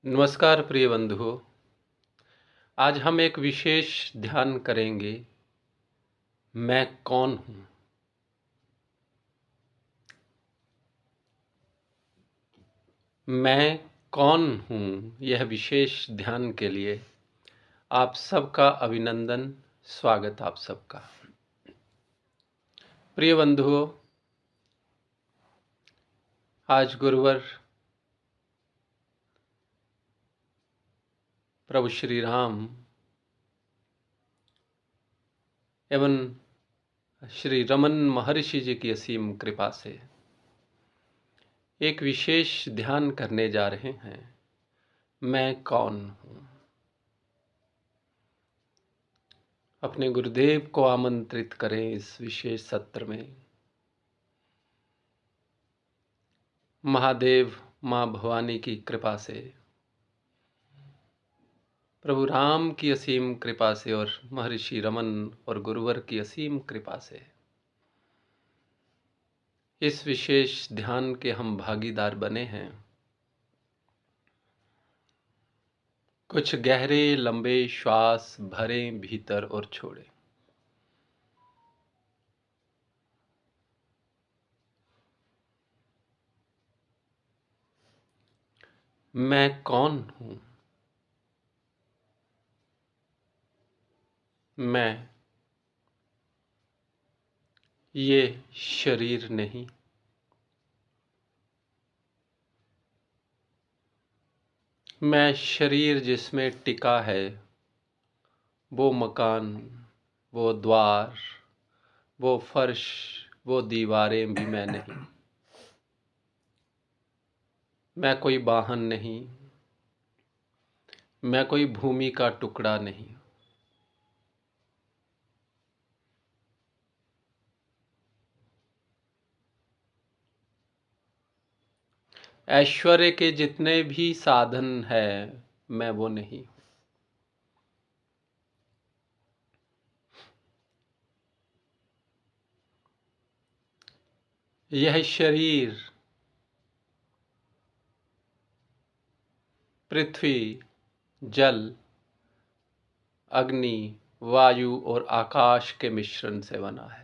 नमस्कार प्रिय बंधुओं। आज हम एक विशेष ध्यान करेंगे। मैं कौन हूँ। मैं कौन हूँ यह विशेष ध्यान के लिए आप सबका अभिनंदन, स्वागत आप सबका। प्रिय बंधुओं, आज गुरुवार प्रभु श्री राम एवं श्री रमन महर्षि जी की असीम कृपा से एक विशेष ध्यान करने जा रहे हैं। मैं कौन हूँ। अपने गुरुदेव को आमंत्रित करें इस विशेष सत्र में। महादेव माँ भवानी की कृपा से, प्रभु राम की असीम कृपा से और महर्षि रमन और गुरुवर की असीम कृपा से इस विशेष ध्यान के हम भागीदार बने हैं। कुछ गहरे लंबे श्वास भरें भीतर और छोड़ें। मैं कौन हूँ। मैं ये शरीर नहीं, मैं शरीर जिसमें टिका है, वो मकान, वो द्वार, वो फर्श, वो दीवारें भी मैं नहीं। मैं कोई वाहन नहीं, मैं कोई भूमि का टुकड़ा नहीं। ऐश्वर्य के जितने भी साधन हैं, मैं वो नहीं। यह शरीर पृथ्वी, जल, अग्नि, वायु और आकाश के मिश्रण से बना है।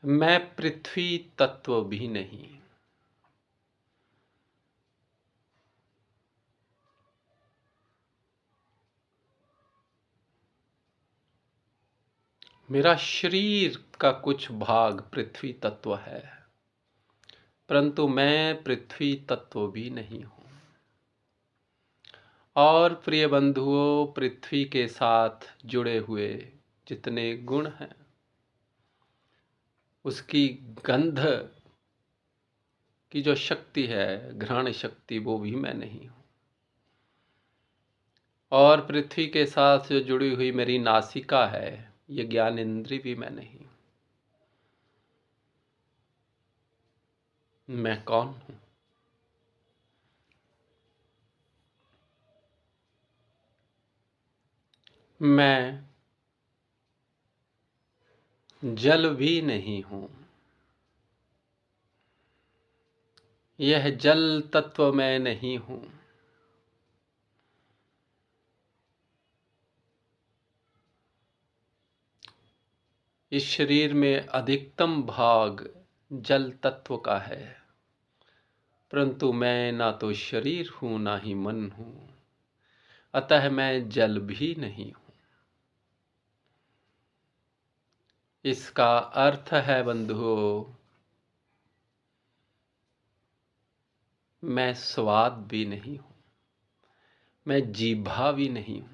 मैं पृथ्वी तत्व भी नहीं। मेरा शरीर का कुछ भाग पृथ्वी तत्व है, परंतु मैं पृथ्वी तत्व भी नहीं हूँ। और प्रिय बंधुओं, पृथ्वी के साथ जुड़े हुए जितने गुण हैं, उसकी गंध की जो शक्ति है, घ्राण शक्ति, वो भी मैं नहीं हूँ। और पृथ्वी के साथ जो जुड़ी हुई मेरी नासिका है, ये ज्ञान इंद्री भी मैं नहीं। मैं कौन हूँ। मैं जल भी नहीं हूँ। यह जल तत्व मैं नहीं हूँ। इस शरीर में अधिकतम भाग जल तत्व का है, परंतु मैं ना तो शरीर हूँ ना ही मन हूँ, अतः मैं जल भी नहीं हूँ। इसका अर्थ है बंधुओं, मैं स्वाद भी नहीं हूँ, मैं जीभा भी नहीं हूँ।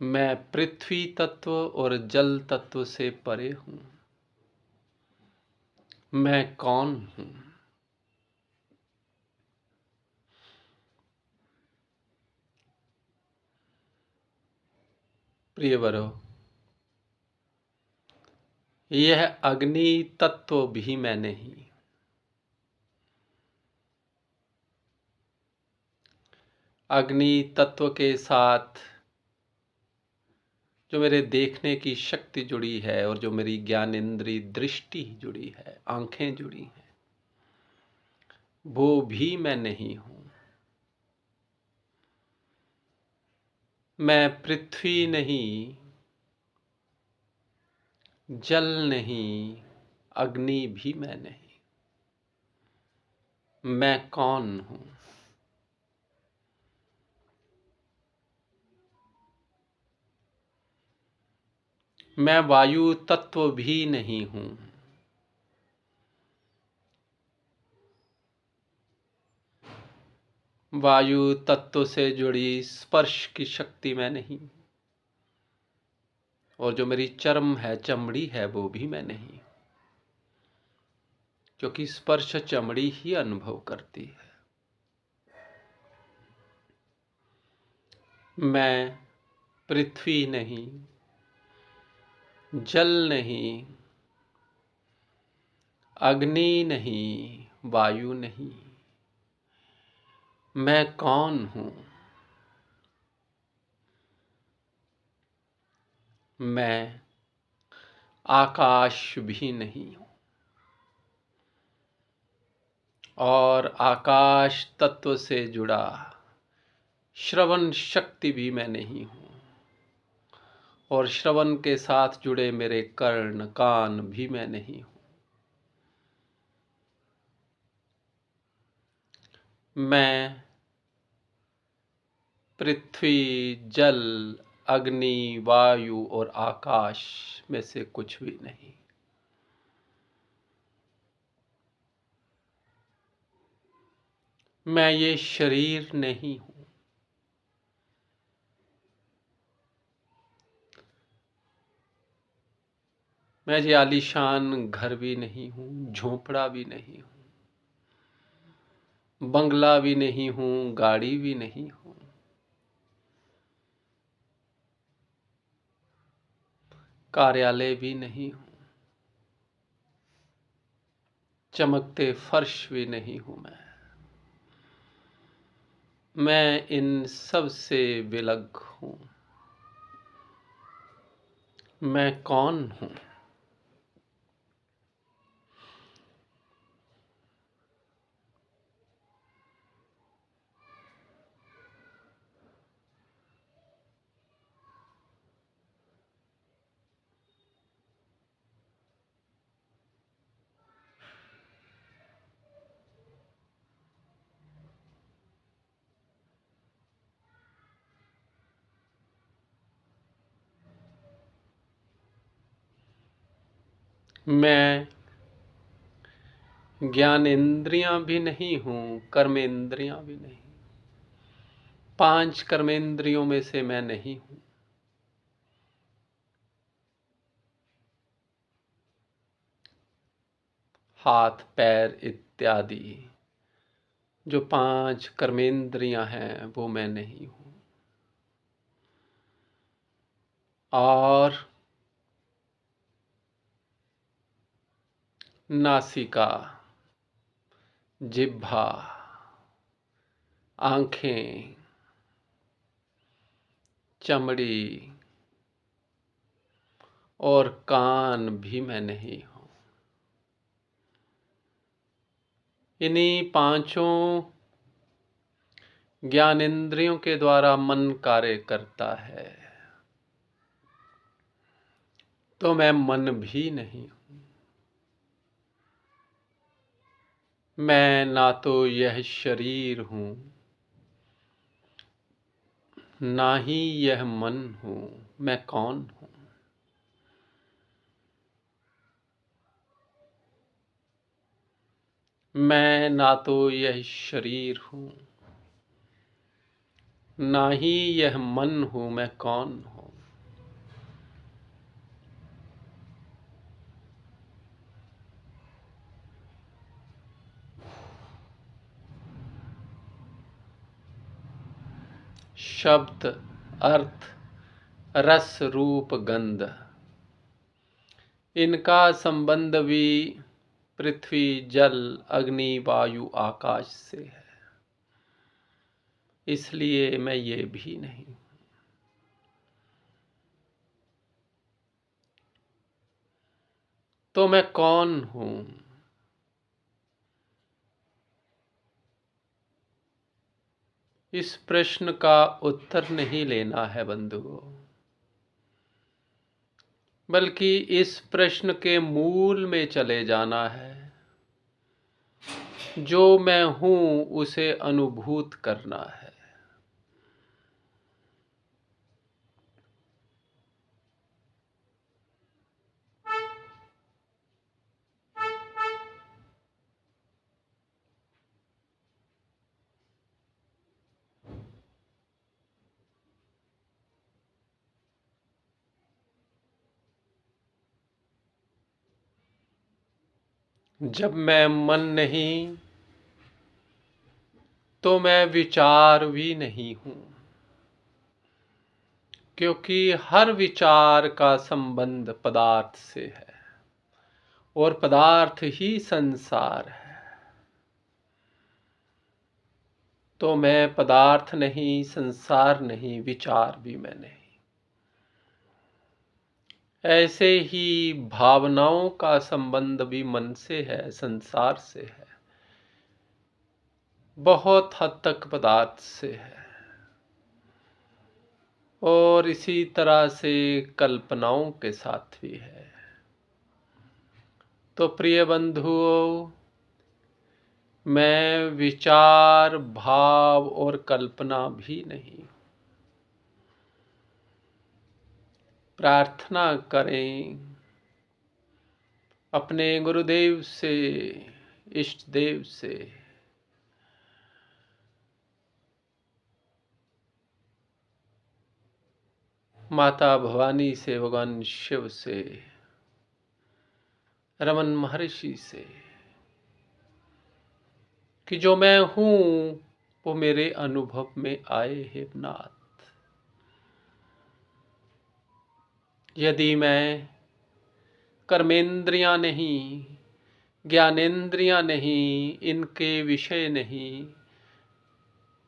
मैं पृथ्वी तत्व और जल तत्व से परे हूँ। मैं कौन हूँ। प्रियवरों, यह अग्नि तत्व भी मैं नहीं। अग्नि तत्व के साथ जो मेरे देखने की शक्ति जुड़ी है और जो मेरी ज्ञानेंद्री दृष्टि जुड़ी है, आंखें जुड़ी हैं, वो भी मैं नहीं हूं। मैं पृथ्वी नहीं, जल नहीं, अग्नि भी मैं नहीं। मैं कौन हूं? मैं वायु तत्व भी नहीं हूं। वायु तत्व से जुड़ी स्पर्श की शक्ति मैं नहीं, और जो मेरी चर्म है, चमड़ी है, वो भी मैं नहीं, क्योंकि स्पर्श चमड़ी ही अनुभव करती है। मैं पृथ्वी नहीं, जल नहीं, अग्नि नहीं, वायु नहीं। मैं कौन हूं? मैं आकाश भी नहीं हूं, और आकाश तत्व से जुड़ा श्रवण शक्ति भी मैं नहीं हूं, और श्रवण के साथ जुड़े मेरे कर्ण कान भी मैं नहीं हूं। मैं पृथ्वी, जल, अग्नि, वायु और आकाश में से कुछ भी नहीं। मैं ये शरीर नहीं हूं। मैं ये आलीशान घर भी नहीं हूं, झोंपड़ा भी नहीं हूं, बंगला भी नहीं हूं, गाड़ी भी नहीं हूं। कार्यालय भी नहीं हूं, चमकते फर्श भी नहीं हूं। मैं इन सब से विलग हूं। मैं कौन हूं? मैं ज्ञानेंद्रियां भी नहीं हूं, कर्मेंद्रियां भी नहीं। 5 कर्मेंद्रियों में से मैं नहीं हूं। हाथ, पैर इत्यादि जो 5 कर्मेंद्रियां हैं, वो मैं नहीं हूं। और नासिका, जिह्वा, आंखें, चमड़ी और कान भी मैं नहीं हूं। इन्हीं 5 ज्ञानेंद्रियों के द्वारा मन कार्य करता है, तो मैं मन भी नहीं हूं। मैं ना तो यह शरीर हूं, ना ही यह मन हूं। मैं कौन हूं? मैं ना तो यह शरीर हूं, ना ही यह मन हूं। मैं कौन हूं? शब्द, अर्थ, रस, रूप, गंध, इनका संबंध भी पृथ्वी, जल, अग्नि, वायु, आकाश से है। इसलिए मैं ये भी नहीं। तो मैं कौन हूँ? इस प्रश्न का उत्तर नहीं लेना है बंधुओं, बल्कि इस प्रश्न के मूल में चले जाना है। जो मैं हूँ उसे अनुभूत करना है। जब मैं मन नहीं तो मैं विचार भी नहीं हूँ, क्योंकि हर विचार का संबंध पदार्थ से है और पदार्थ ही संसार है। तो मैं पदार्थ नहीं, संसार नहीं, विचार भी मैं नहीं। ऐसे ही भावनाओं का संबंध भी मन से है, संसार से है, बहुत हद तक पदार्थ से है। और इसी तरह से कल्पनाओं के साथ भी है। तो प्रिय बंधुओं, मैं विचार, भाव और कल्पना भी नहीं। प्रार्थना करें अपने गुरुदेव से, इष्ट देव से, माता भवानी से, भगवान शिव से, रमन महर्षि से, कि जो मैं हूँ वो मेरे अनुभव में आए हे नाथ। यदि मैं कर्मेंद्रियां नहीं, ज्ञानेंद्रियां नहीं, इनके विषय नहीं,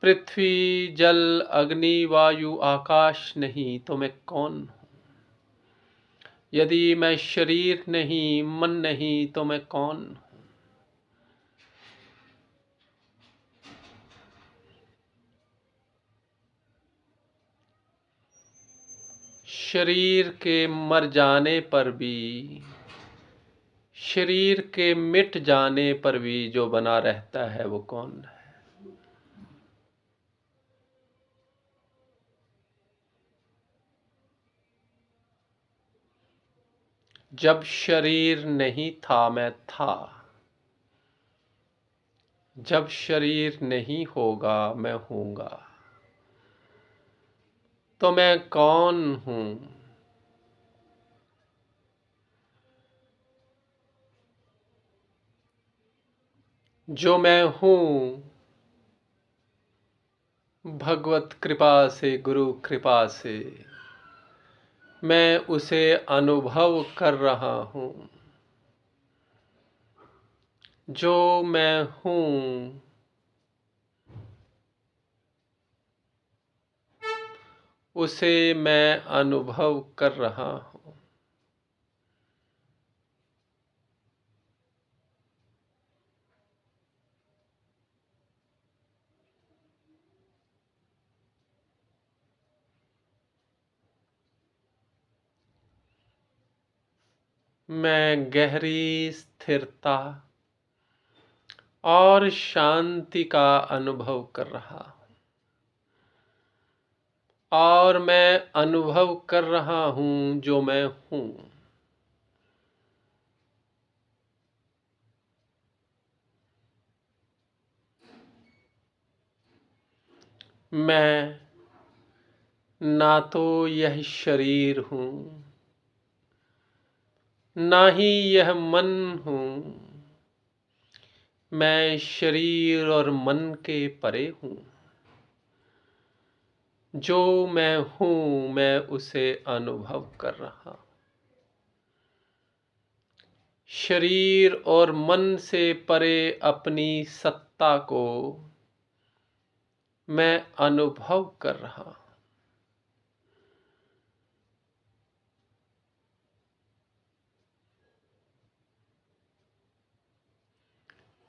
पृथ्वी, जल, अग्नि, वायु, आकाश नहीं, तो मैं कौन हूँ? यदि मैं शरीर नहीं, मन नहीं, तो मैं कौन हूँ? शरीर के मर जाने पर भी, शरीर के मिट जाने पर भी जो बना रहता है वो कौन है? जब शरीर नहीं था मैं था, जब शरीर नहीं होगा मैं हूँगा। तो मैं कौन हूँ? जो मैं हूँ भगवत कृपा से, गुरु कृपा से मैं उसे अनुभव कर रहा हूँ। जो मैं हूँ उसे मैं अनुभव कर रहा हूँ। मैं गहरी स्थिरता और शांति का अनुभव कर रहा हूँ। और मैं अनुभव कर रहा हूँ जो मैं हूँ। मैं ना तो यह शरीर हूँ, ना ही यह मन हूँ। मैं शरीर और मन के परे हूँ। जो मैं हूँ मैं उसे अनुभव कर रहा हूँ। शरीर और मन से परे अपनी सत्ता को मैं अनुभव कर रहा हूँ।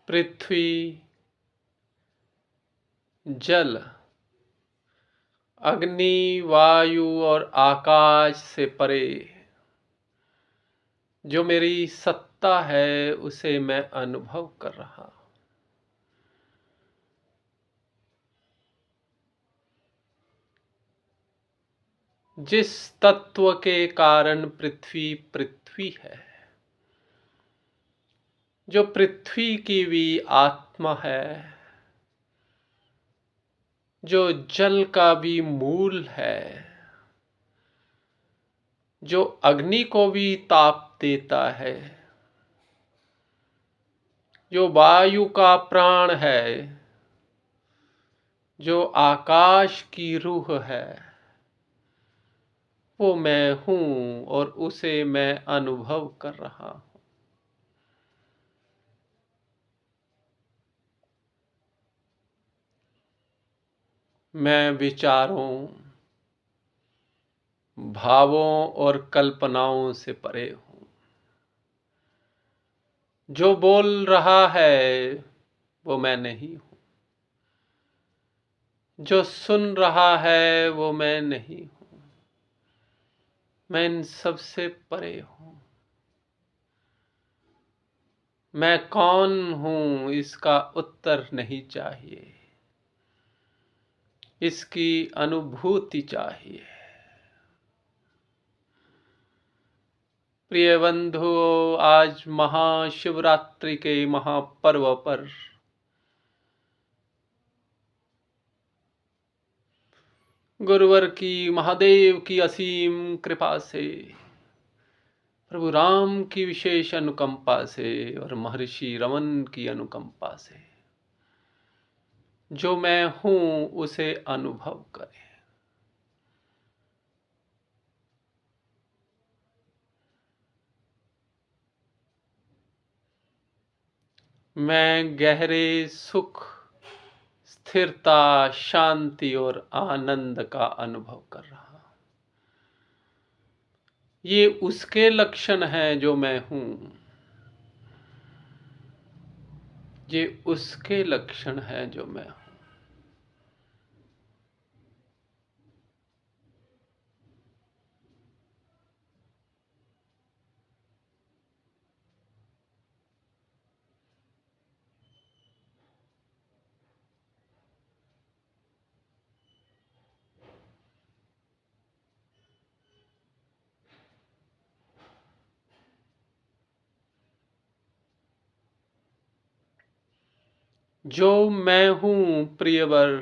पृथ्वी, जल, अग्नि, वायु और आकाश से परे जो मेरी सत्ता है उसे मैं अनुभव कर रहा हूं। जिस तत्व के कारण पृथ्वी पृथ्वी है, जो पृथ्वी की भी आत्मा है, जो जल का भी मूल है, जो अग्नि को भी ताप देता है, जो वायु का प्राण है, जो आकाश की रूह है, वो मैं हूं और उसे मैं अनुभव कर रहा हूं। मैं विचारों, भावों और कल्पनाओं से परे हूं। जो बोल रहा है वो मैं नहीं हूं। जो सुन रहा है वो मैं नहीं हूं। मैं इन सब से परे हूं। मैं कौन हूं इसका उत्तर नहीं चाहिए, इसकी अनुभूति चाहिए। प्रिय बंधुओं, आज महाशिवरात्रि के महापर्व पर गुरुवर की, महादेव की असीम कृपा से, प्रभु राम की विशेष अनुकंपा से और महर्षि रमन की अनुकंपा से जो मैं हूं उसे अनुभव करें। मैं गहरे सुख, स्थिरता, शांति और आनंद का अनुभव कर रहा हूं। ये उसके लक्षण हैं जो मैं हूं। ये उसके लक्षण हैं जो मैं हूं। जो मैं हूं प्रियवर,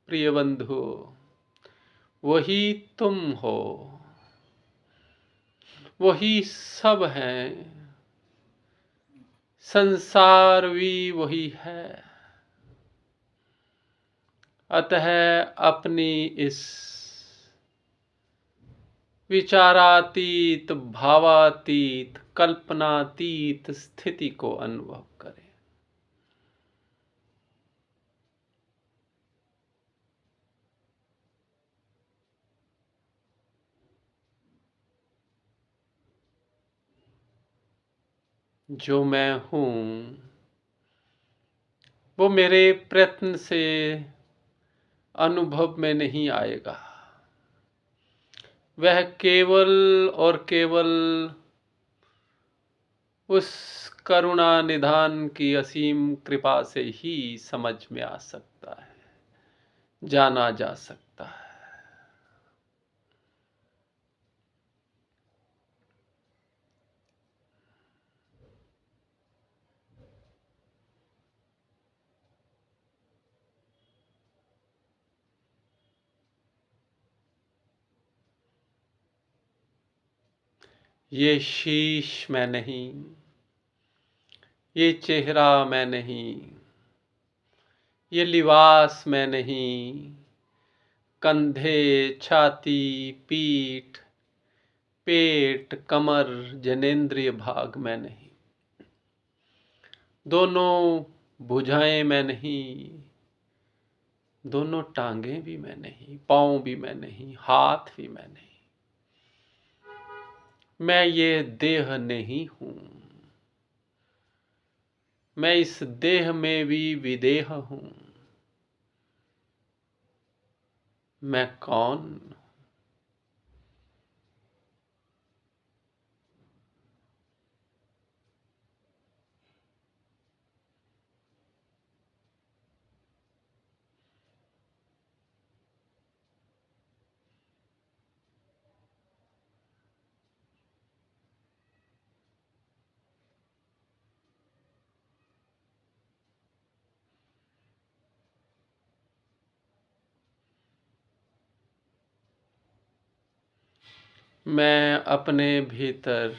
प्रिय बंधु, वही तुम हो, वही सब हैं। संसार भी वही है। अतः अपनी इस विचारातीत, भावातीत, कल्पनातीत स्थिति को अनुभव करें। जो मैं हूं वो मेरे प्रयत्न से अनुभव में नहीं आएगा। वह केवल और केवल उस करुणा निधान की असीम कृपा से ही समझ में आ सकता है, जाना जा सकता है। ये शीश मैं नहीं, ये चेहरा मैं नहीं, ये लिबास मैं नहीं, कंधे, छाती, पीठ, पेट, कमर, जनेंद्रिय भाग मैं नहीं, दोनों भुजाएं मैं नहीं, दोनों टांगें भी मैं नहीं, पांव भी मैं नहीं, हाथ भी मैं नहीं। मैं ये देह नहीं हूं। मैं इस देह में भी विदेह हूँ। मैं कौन? मैं अपने भीतर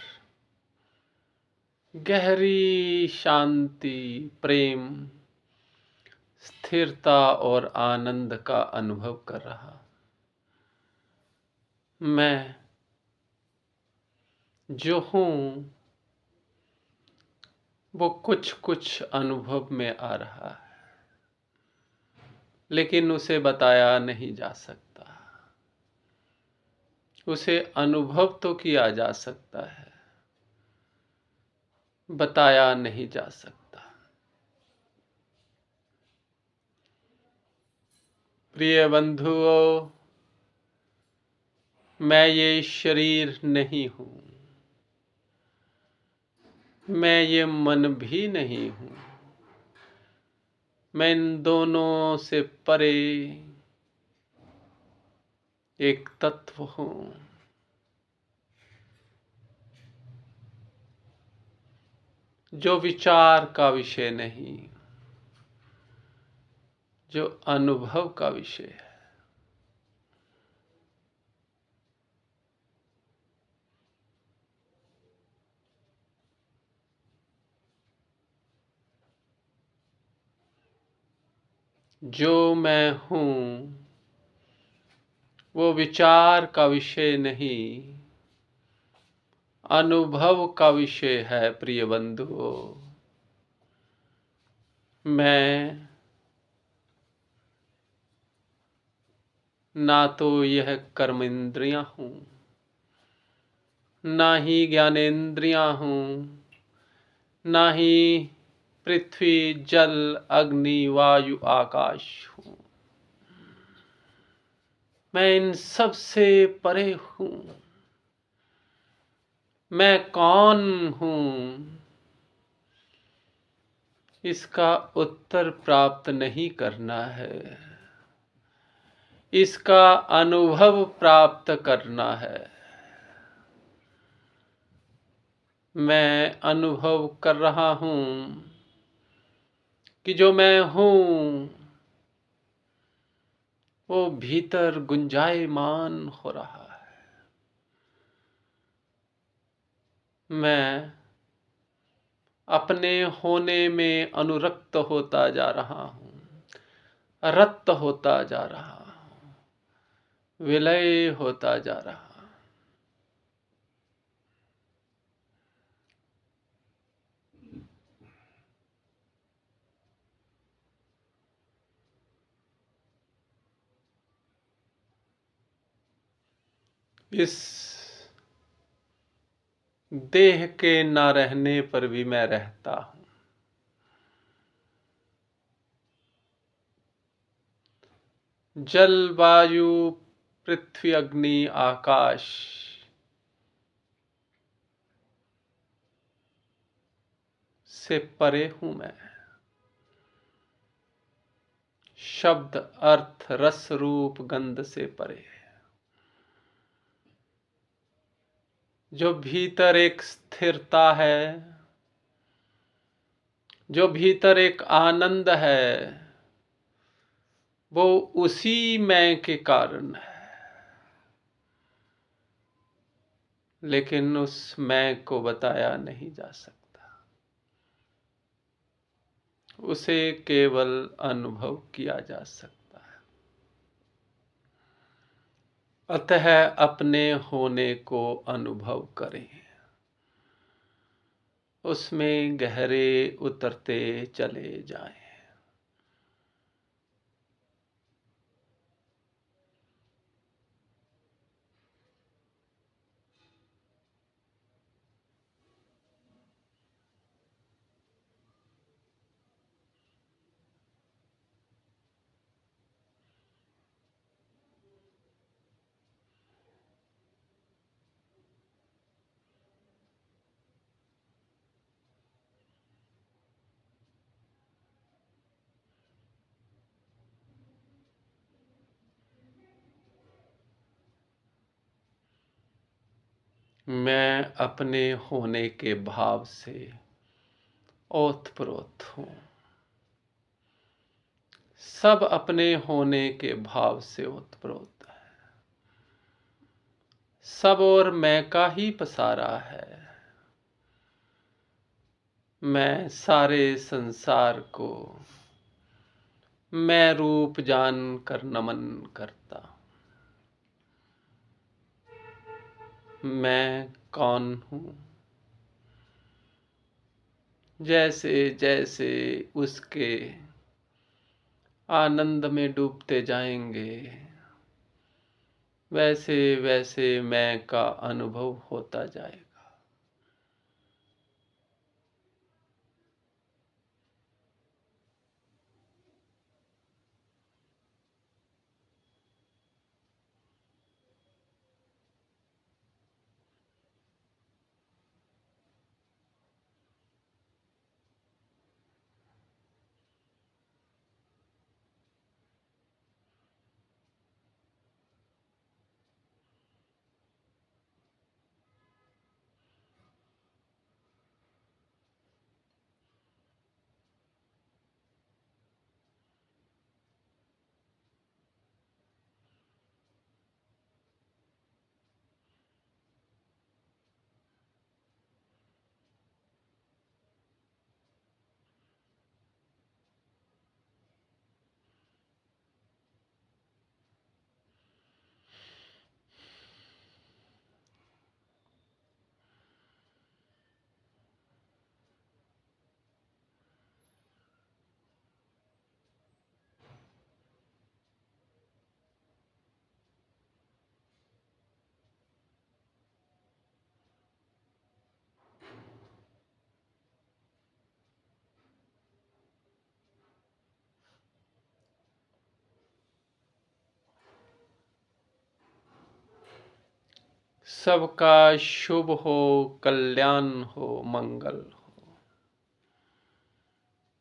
गहरी शांति, प्रेम, स्थिरता और आनंद का अनुभव कर रहा। मैं जो हूँ वो कुछ कुछ अनुभव में आ रहा है, लेकिन उसे बताया नहीं जा सकता। उसे अनुभव तो किया जा सकता है, बताया नहीं जा सकता। प्रिय बंधुओं, मैं ये शरीर नहीं हूँ, मैं ये मन भी नहीं हूँ। मैं इन दोनों से परे एक तत्व हूँ, जो विचार का विषय नहीं, जो अनुभव का विषय है। जो मैं हूँ वो विचार का विषय नहीं, अनुभव का विषय है। प्रिय बंधुओं, मैं ना तो यह कर्म इंद्रियां हूँ, ना ही ज्ञानेंद्रियां हूँ, ना ही पृथ्वी, जल, अग्नि, वायु, आकाश हूँ। मैं इन सब से परे हूँ। मैं कौन हूँ, इसका उत्तर प्राप्त नहीं करना है, इसका अनुभव प्राप्त करना है। मैं अनुभव कर रहा हूँ कि जो मैं हूँ वो भीतर गुंजायमान हो रहा है। मैं अपने होने में अनुरक्त होता जा रहा हूँ, रक्त होता जा रहा हूँ, विलय होता जा रहा हूँ। इस देह के न रहने पर भी मैं रहता हूँ। जल, वायु, पृथ्वी, अग्नि, आकाश से परे हूँ मैं। शब्द, अर्थ, रस, रूप, गंध से परे। जो भीतर एक स्थिरता है, जो भीतर एक आनंद है, वो उसी मैं के कारण है। लेकिन उस मैं को बताया नहीं जा सकता, उसे केवल अनुभव किया जा सकता है। अतः अपने होने को अनुभव करें, उसमें गहरे उतरते चले जाएं। मैं अपने होने के भाव से ओतप्रोत हूँ। सब अपने होने के भाव से ओतप्रोत है। सब और मैं का ही पसारा है। मैं सारे संसार को मैं रूप जान कर नमन करता। मैं कौन हूँ? जैसे जैसे उसके आनंद में डूबते जाएंगे, वैसे वैसे मैं का अनुभव होता जाएगा। सबका शुभ हो, कल्याण हो, मंगल हो।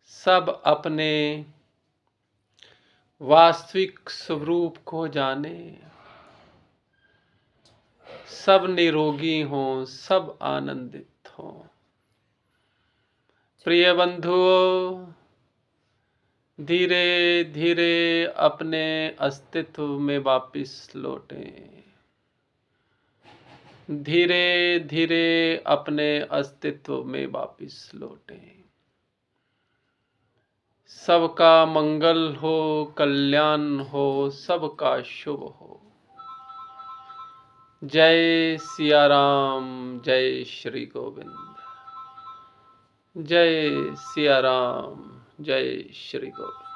सब अपने वास्तविक स्वरूप को जाने। सब निरोगी हों, सब आनंदित हों। प्रिय बंधुओं, धीरे धीरे अपने अस्तित्व में वापिस लौटें। धीरे धीरे अपने अस्तित्व में वापिस लौटें। सबका मंगल हो, कल्याण हो, सबका शुभ हो। जय सिया राम, जय श्री गोविंद। जय सिया राम, जय श्री गोविंद।